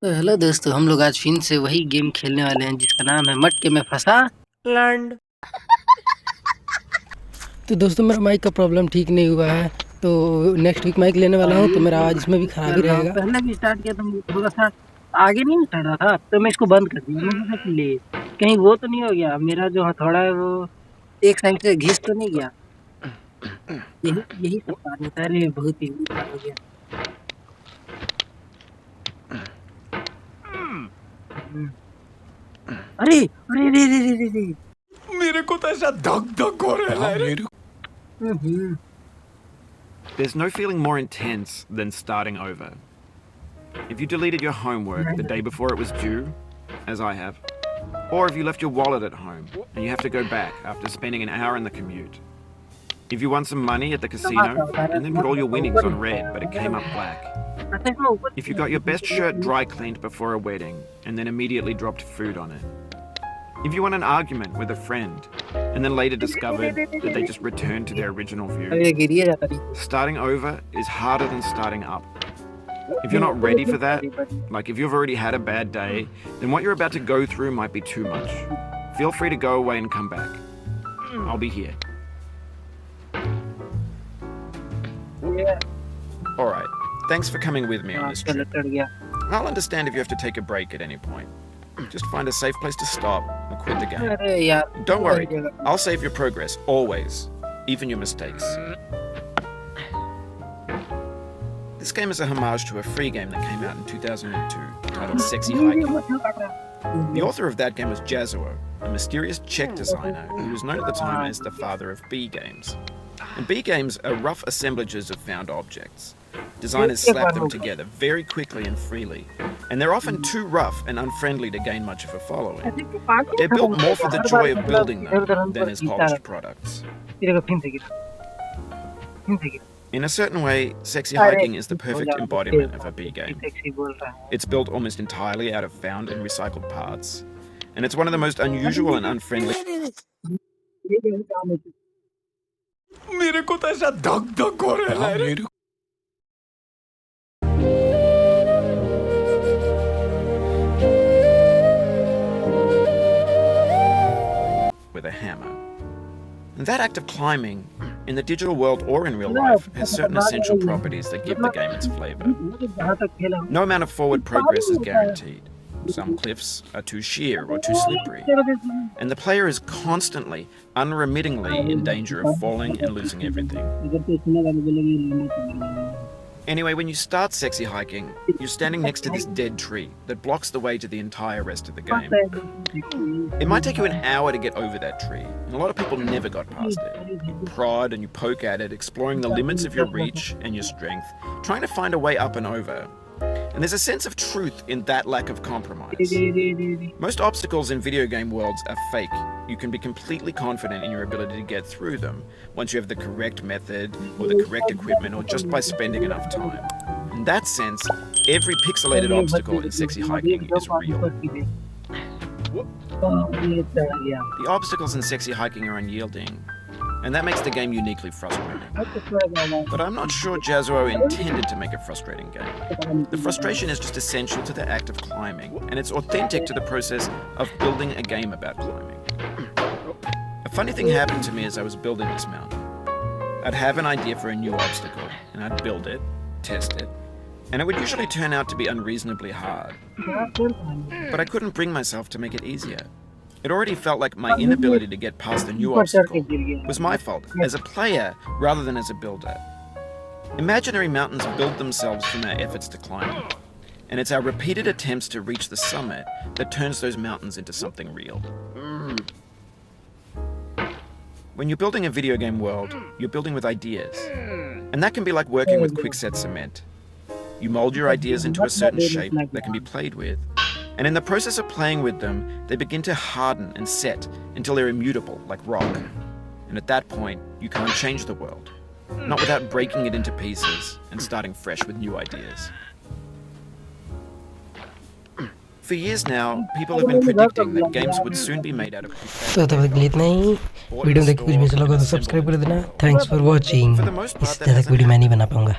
तो हेलो दोस्तों, हम लोग आज फिर से वही गेम खेलने वाले हैं जिसका नाम है मटके में फंसा लैंड। तो दोस्तों मेरा माइक का प्रॉब्लम ठीक नहीं हुआ है, तो नेक्स्ट वीक माइक लेने वाला हूँ, तो मेरा आवाज़ इसमें भी खराब ही रहेगा। पहले भी स्टार्ट किया तो थोड़ा सा आगे नहीं उतर रहा था, तो मैं इसको बंद कर दिया। मैंने सोचा कि ले कहीं वो तो नहीं हो गया, मेरा जो हथौड़ा है वो एक साइड से घिस तो नहीं गया। यही यही सब कारण था। अरे बहुत ही बुरा हो गया। अरे अरे अरे अरे अरे अरे मेरे को तो ऐसा धक धक हो रहा है। There's no feeling more intense than starting over. If you deleted your homework the day before it was due, as I have, or if you left your wallet at home and you have to go back after spending an hour in the commute. If you won some money at the casino and then put all your winnings on red but it came up black. If you got your best shirt dry cleaned before a wedding and then immediately dropped food on it. If you won an argument with a friend and then later discovered that they just returned to their original view. Starting over is harder than starting up. If you're not ready for that, like if you've already had a bad day, then what you're about to go through might be too much. Feel free to go away and come back. I'll be here. Alright, thanks for coming with me on this trip. I'll understand if you have to take a break at any point. Just find a safe place to stop and quit the game. Don't worry, I'll save your progress, always. Even your mistakes. This game is a homage to a free game that came out in 2002 titled Sexy Hiking. The author of that game was Jazuo, a mysterious Czech designer who was known at the time as the father of B games. And B games are rough assemblages of found objects. Designers slap them together very quickly and freely, and they're often too rough and unfriendly to gain much of a following. They're built more for the joy of building them than as polished products. In a certain way, Sexy Hiking is the perfect embodiment of a B game. It's built almost entirely out of found and recycled parts, and it's one of the most unusual and unfriendly. मेरे को तो ऐसा धक धक हो रहा है। With a hammer. And that act of climbing, in the digital world or in real life, has certain essential properties that give the game its flavor. No amount of forward progress is guaranteed. Some cliffs are too sheer or too slippery, and the player is constantly, unremittingly in danger of falling and losing everything. Anyway, when you start Sexy Hiking, you're standing next to this dead tree that blocks the way to the entire rest of the game. It might take you an hour to get over that tree, and a lot of people never got past it. You prod and you poke at it, exploring the limits of your reach and your strength, trying to find a way up and over. And there's a sense of truth in that lack of compromise. Most obstacles in video game worlds are fake. You can be completely confident in your ability to get through them once you have the correct method or the correct equipment or just by spending enough time. In that sense, every pixelated obstacle in Sexy Hiking is real. The obstacles in Sexy Hiking are unyielding, and that makes the game uniquely frustrating. But I'm not sure Jazuo intended to make a frustrating game. The frustration is just essential to the act of climbing, and it's authentic to the process of building a game about climbing. A funny thing happened to me as I was building this mountain. I'd have an idea for a new obstacle, and I'd build it, test it, and it would usually turn out to be unreasonably hard. But I couldn't bring myself to make it easier. It already felt like my inability to get past a new obstacle was my fault as a player rather than as a builder. Imaginary mountains build themselves from our efforts to climb, and it's our repeated attempts to reach the summit that turns those mountains into something real. When you're building a video game world, you're building with ideas, and that can be like working with quickset cement. You mold your ideas into a certain shape that can be played with, and in the process of playing with them, they begin to harden and set until they're immutable, like rock. And at that point, you can't change the world, not without breaking it into pieces and starting fresh with new ideas. For years now, people have been predicting that games would soon be made out of तो तब तक इतना ही। Video देख के कुछ भी अच्छा लगा तो सब्सक्राइब कर देना। Thanks for watching. इस तरह की वीडियो मैं नहीं बना पाऊंगा।